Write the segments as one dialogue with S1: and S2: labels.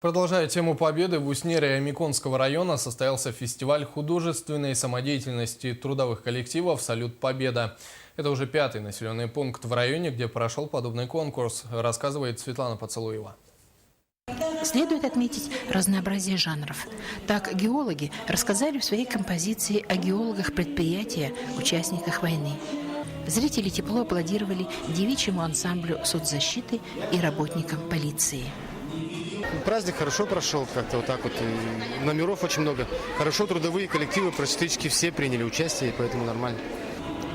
S1: Продолжая тему победы, в Уснере Миконского района состоялся фестиваль художественной самодеятельности трудовых коллективов «Салют Победа». Это уже 5-й населенный пункт в районе, где прошел подобный конкурс, рассказывает Светлана Поцелуева.
S2: Следует отметить разнообразие жанров. Так, геологи рассказали в своей композиции о геологах предприятия, участниках войны. Зрители тепло аплодировали девичьему ансамблю соцзащиты и работникам полиции.
S3: Праздник хорошо прошел, как-то вот так вот. И номеров очень много. Хорошо трудовые коллективы практически все приняли участие, поэтому нормально.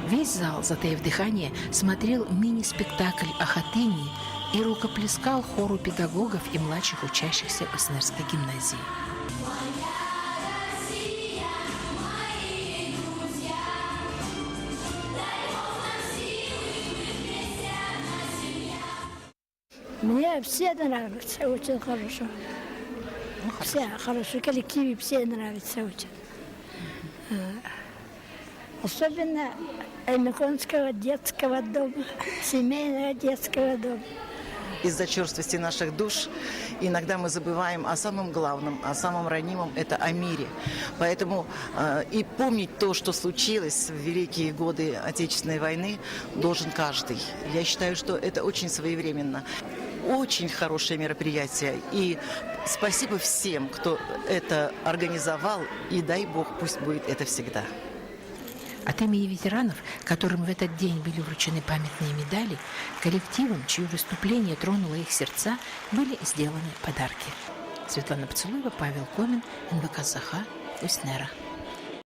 S2: Весь зал, затаив дыхание, смотрел мини-спектакль о Хатыни и рукоплескал хору педагогов и младших учащихся Уснерской гимназии.
S4: Мне все нравятся, очень хорошо. Все хорошо, коллективы все нравятся очень. Особенно Миконского детского дома, семейного детского дома.
S5: Из-за черствости наших душ иногда мы забываем о самом главном, о самом ранимом – это о мире. Поэтому и помнить то, что случилось в великие годы Отечественной войны, должен каждый. Я считаю, что это очень своевременно. Очень хорошее мероприятие. И спасибо всем, кто это организовал. И дай Бог, пусть будет это всегда.
S2: От имени ветеранов, которым в этот день были вручены памятные медали, коллективам, чье выступление тронуло их сердца, были сделаны подарки. Светлана Поцелуева, Павел Комин, НВК «Саха», Уснера.